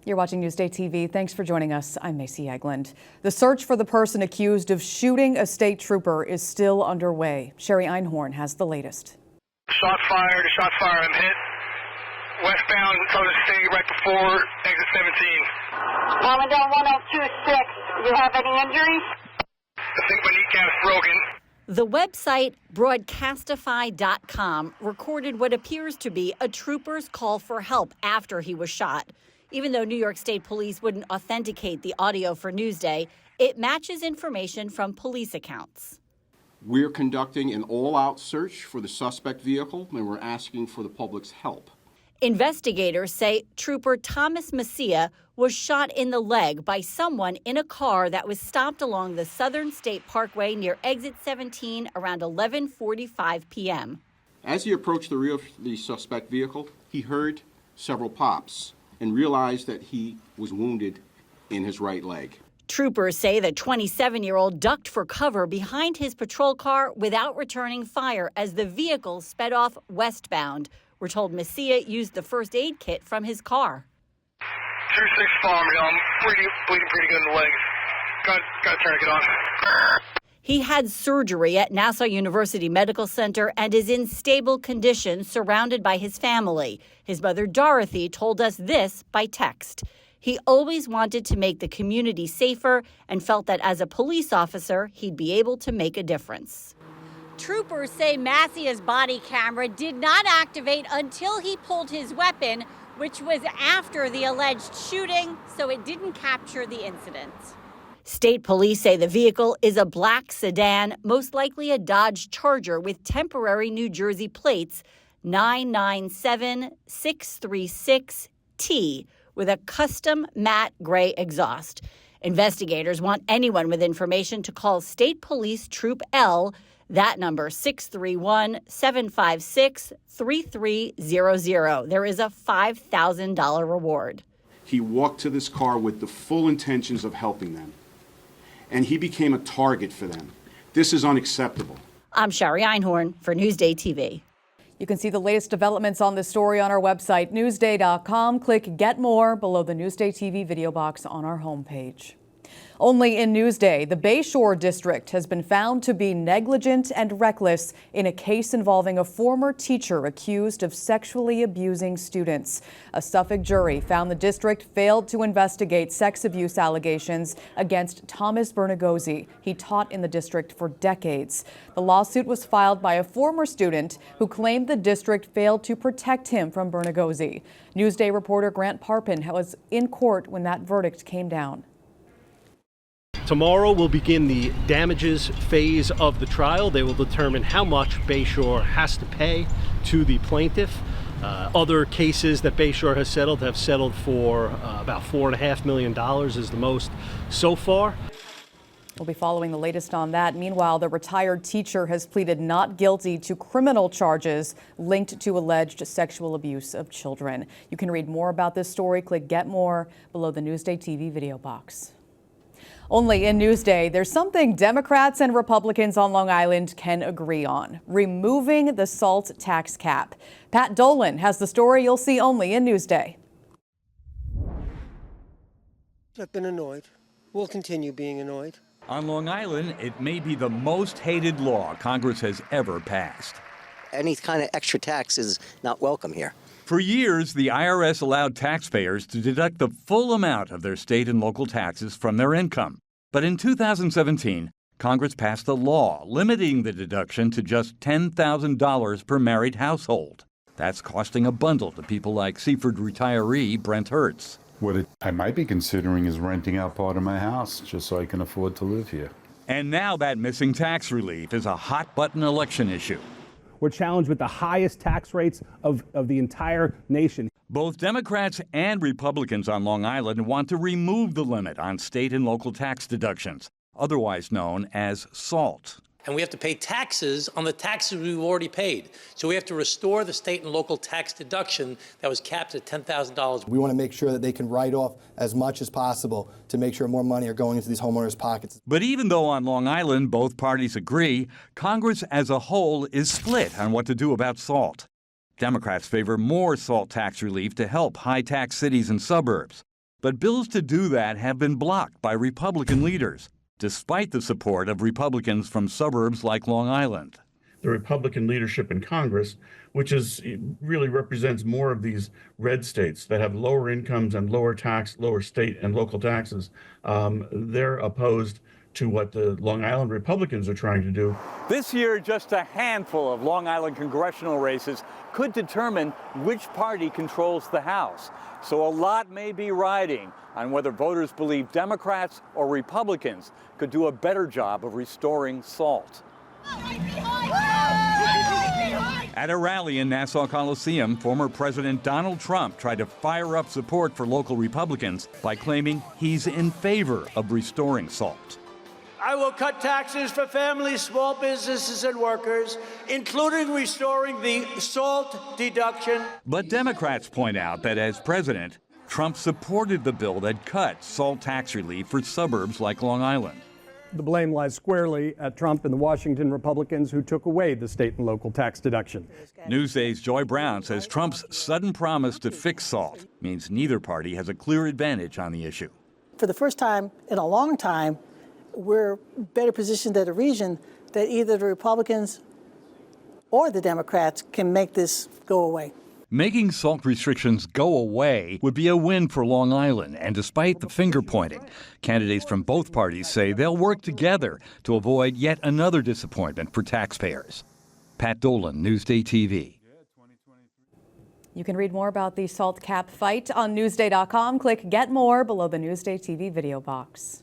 You're watching Newsday TV. Thanks for joining us. I'm Macy Eglund. The search for the person accused of shooting a state trooper is still underway. Sherry Einhorn has the latest. Shot fired, I'm hit. Westbound, Southern State, right before exit 17. Coming down 1026. Do you have any injuries? I think my kneecap's broken. The website broadcastify.com recorded what appears to be a trooper's call for help after he was shot. Even though New York State Police wouldn't authenticate the audio for Newsday, it matches information from police accounts. We're conducting an all-out search for the suspect vehicle, and we're asking for the public's help. Investigators say Trooper Thomas Messia was shot in the leg by someone in a car that was stopped along the Southern State Parkway near exit 17 around 11:45 p.m. As he approached the rear of the suspect vehicle, he heard several pops and realized that he was wounded in his right leg. Troopers say the 27-year-old ducked for cover behind his patrol car without returning fire as the vehicle sped off westbound. We're told Messia used the first aid kit from his car. 2-6 farm, I'm bleeding pretty good in the legs. Got to try to get on. He had surgery at Nassau University Medical Center and is in stable condition, surrounded by his family. His mother, Dorothy, told us this by text. He always wanted to make the community safer and felt that as a police officer, he'd be able to make a difference. Troopers say Messia's body camera did not activate until he pulled his weapon, which was after the alleged shooting, so it didn't capture the incident. State police say the vehicle is a black sedan, most likely a Dodge Charger with temporary New Jersey plates 997636T with a custom matte gray exhaust. Investigators want anyone with information to call State Police Troop L. That number, 631-756-3300. There is a $5,000 reward. He walked to this car with the full intentions of helping them, and he became a target for them. This is unacceptable. I'm Sherry Einhorn for Newsday TV. You can see the latest developments on this story on our website, newsday.com. Click Get More below the Newsday TV video box on our homepage. Only in Newsday, the Bayshore district has been found to be negligent and reckless in a case involving a former teacher accused of sexually abusing students. A Suffolk jury found the district failed to investigate sex abuse allegations against Thomas Bernagozzi. He taught in the district for decades. The lawsuit was filed by a former student who claimed the district failed to protect him from Bernagozzi. Newsday reporter Grant Parpin was in court when that verdict came down. Tomorrow will begin the damages phase of the trial. They will determine how much Bayshore has to pay to the plaintiff. Other cases that Bayshore has settled have settled for about $4.5 million is the most so far. We'll be following the latest on that. Meanwhile, the retired teacher has pleaded not guilty to criminal charges linked to alleged sexual abuse of children. You can read more about this story. Click Get More below the Newsday TV video box. Only in Newsday, there's something Democrats and Republicans on Long Island can agree on: removing the SALT tax cap. Pat Dolan has the story you'll see only in Newsday. I've been annoyed. We'll continue being annoyed. On Long Island, it may be the most hated law Congress has ever passed. Any kind of extra tax is not welcome here. For years, the IRS allowed taxpayers to deduct the full amount of their state and local taxes from their income. But in 2017, Congress passed a law limiting the deduction to just $10,000 per married household. That's costing a bundle to people like Seaford retiree Brent Hertz. What I might be considering is renting out part of my house just so I can afford to live here. And now that missing tax relief is a hot-button election issue. We're challenged with the highest tax rates of the entire nation. Both Democrats and Republicans on Long Island want to remove the limit on state and local tax deductions, otherwise known as SALT. And we have to pay taxes on the taxes we've already paid. So we have to restore the state and local tax deduction that was capped at $10,000. We want to make sure that they can write off as much as possible to make sure more money are going into these homeowners' pockets. But even though on Long Island both parties agree, Congress as a whole is split on what to do about SALT. Democrats favor more SALT tax relief to help high-tax cities and suburbs. But bills to do that have been blocked by Republican leaders, despite the support of Republicans from suburbs like Long Island. The Republican leadership in Congress, which really represents more of these red states that have lower incomes and lower state and local taxes, they're opposed to what the Long Island Republicans are trying to do. This year, just a handful of Long Island congressional races could determine which party controls the House. So a lot may be riding on whether voters believe Democrats or Republicans could do a better job of restoring SALT. At a rally in Nassau Coliseum, former President Donald Trump tried to fire up support for local Republicans by claiming he's in favor of restoring SALT. I will cut taxes for families, small businesses, and workers, including restoring the SALT deduction. But Democrats point out that as president, Trump supported the bill that cut SALT tax relief for suburbs like Long Island. The blame lies squarely at Trump and the Washington Republicans who took away the state and local tax deduction. Newsday's Joy Brown says Trump's sudden promise to fix SALT means neither party has a clear advantage on the issue. For the first time in a long time, we're better positioned at a region that either the Republicans or the Democrats can make this go away. Making SALT restrictions go away would be a win for Long Island, and despite the finger-pointing, candidates from both parties say they'll work together to avoid yet another disappointment for taxpayers. Pat Dolan, Newsday TV. You can read more about the SALT cap fight on Newsday.com. Click Get More below the Newsday TV video box.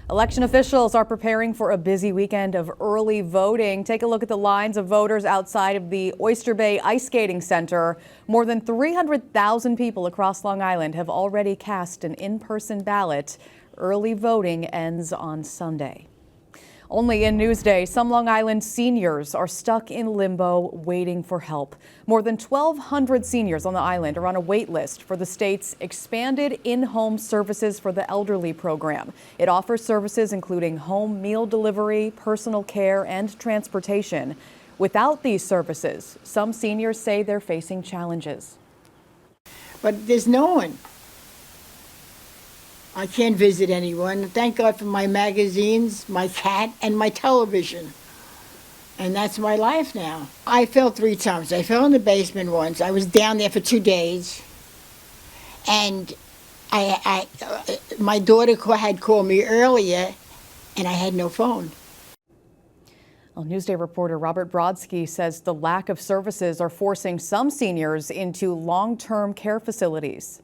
Election officials are preparing for a busy weekend of early voting. Take a look at the lines of voters outside of the Oyster Bay Ice Skating Center. More than 300,000 people across Long Island have already cast an in-person ballot. Early voting ends on Sunday. Only in Newsday, some Long Island seniors are stuck in limbo waiting for help. More than 1,200 seniors on the island are on a wait list for the state's expanded in-home services for the elderly program. It offers services including home meal delivery, personal care, and transportation. Without these services, some seniors say they're facing challenges. But there's no one. I can't visit anyone. Thank God for my magazines, my cat, and my television. And that's my life now. I fell 3 times. I fell in the basement once. I was down there for 2 days. And my daughter had called me earlier, and I had no phone. Well, Newsday reporter Robert Brodsky says the lack of services are forcing some seniors into long-term care facilities.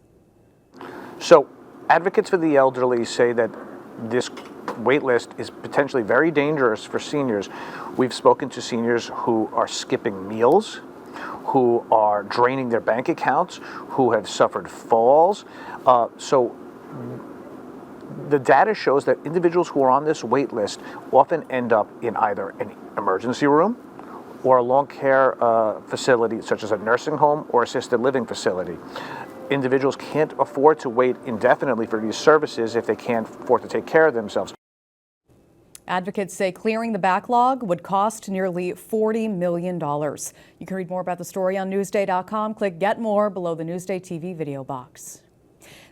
So, advocates for the elderly say that this wait list is potentially very dangerous for seniors. We've spoken to seniors who are skipping meals, who are draining their bank accounts, who have suffered falls. So the data shows that individuals who are on this wait list often end up in either an emergency room or a long care facility, such as a nursing home or assisted living facility. Individuals can't afford to wait indefinitely for these services if they can't afford to take care of themselves. Advocates say clearing the backlog would cost nearly $40 million. You can read more about the story on Newsday.com. Click Get More below the Newsday TV video box.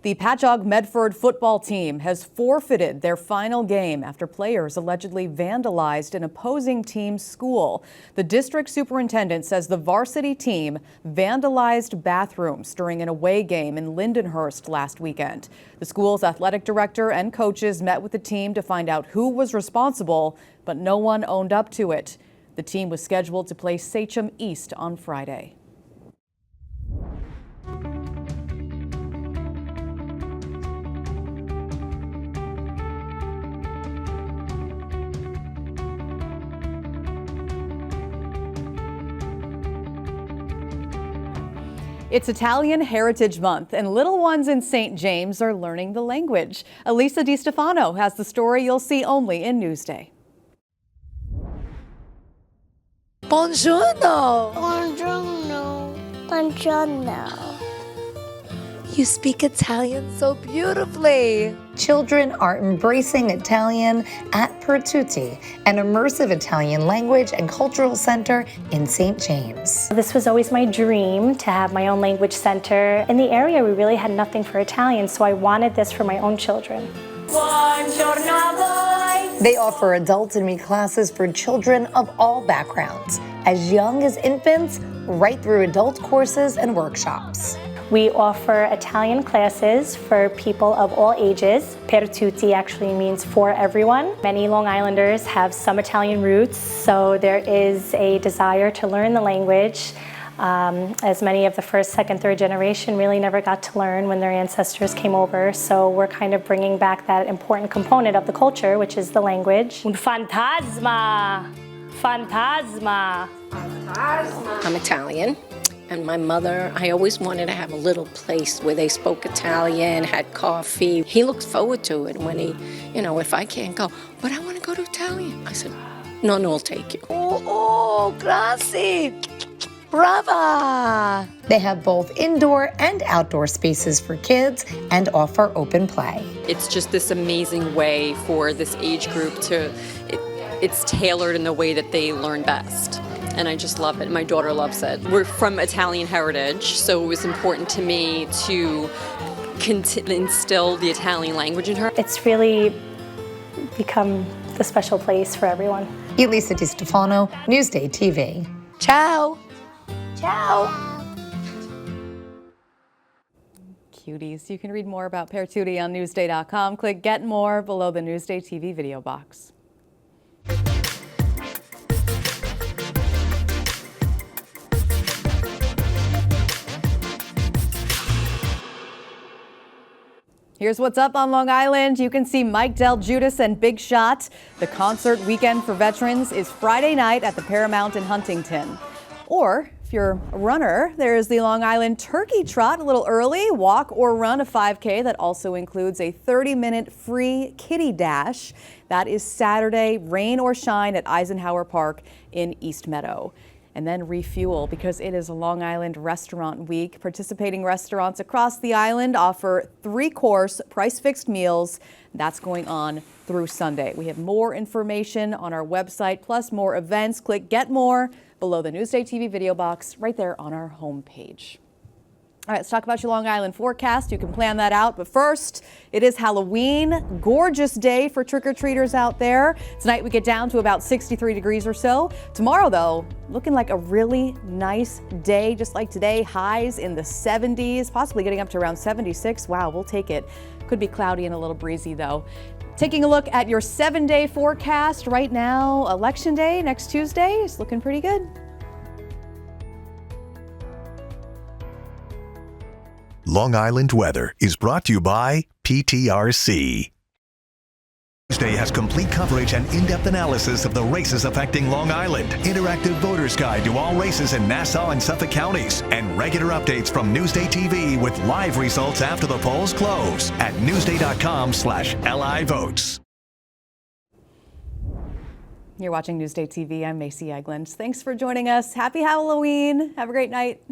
The Patchogue Medford football team has forfeited their final game after players allegedly vandalized an opposing team's school. The district superintendent says the varsity team vandalized bathrooms during an away game in Lindenhurst last weekend. The school's athletic director and coaches met with the team to find out who was responsible, but no one owned up to it. The team was scheduled to play Sachem East on Friday. It's Italian Heritage Month, and little ones in St. James are learning the language. Elisa DiStefano has the story you'll see only in Newsday. Buongiorno. Buongiorno. Buongiorno. You speak Italian so beautifully. Children are embracing Italian at Per Tutti, an immersive Italian language and cultural center in St. James. This was always my dream, to have my own language center. In the area, we really had nothing for Italian, so I wanted this for my own children. They offer adult and me classes for children of all backgrounds, as young as infants, right through adult courses and workshops. We offer Italian classes for people of all ages. Per tutti actually means for everyone. Many Long Islanders have some Italian roots, so there is a desire to learn the language. As many of the first, second, third generation really never got to learn when their ancestors came over. So we're kind of bringing back that important component of the culture, which is the language. Un fantasma! Fantasma! I'm Italian, and my mother, I always wanted to have a little place where they spoke Italian, had coffee. He looks forward to it when he, if I can't go, but I want to go to Italian. I said, no, I'll take you. Oh, grazie! Brava! They have both indoor and outdoor spaces for kids and offer open play. It's just this amazing way for this age group to, it's tailored in the way that they learn best. And I just love it. My daughter loves it. We're from Italian heritage, so it was important to me to instill the Italian language in her. It's really become the special place for everyone. Elisa Di Stefano, Newsday TV. Ciao! Ciao! Cuties. You can read more about Per Tutti on Newsday.com. Click Get More below the Newsday TV video box. Here's what's up on Long Island. You can see Mike Del Judas and Big Shot. The concert weekend for veterans is Friday night at the Paramount in Huntington. Or if you're a runner, there's the Long Island Turkey Trot, a little early. Walk or run a 5K that also includes a 30-minute free kiddie dash. That is Saturday, rain or shine, at Eisenhower Park in East Meadow. And then refuel, because it is a Long Island Restaurant Week. Participating restaurants across the island offer 3-course price-fixed meals. That's going on through Sunday. We have more information on our website, plus more events. Click Get More below the Newsday TV video box right there on our homepage. All right, let's talk about your Long Island forecast. You can plan that out, but first, it is Halloween. Gorgeous day for trick-or-treaters out there. Tonight we get down to about 63 degrees or so. Tomorrow, though, looking like a really nice day, just like today. Highs in the 70s, possibly getting up to around 76. Wow, we'll take it. Could be cloudy and a little breezy, though. Taking a look at your 7-day forecast right now, Election Day next Tuesday is looking pretty good. Long Island weather is brought to you by PTRC. Newsday has complete coverage and in-depth analysis of the races affecting Long Island, interactive voter's guide to all races in Nassau and Suffolk counties, and regular updates from Newsday TV with live results after the polls close at newsday.com/LIvotes. You're watching Newsday TV. I'm Macy Eglund. Thanks for joining us. Happy Halloween. Have a great night.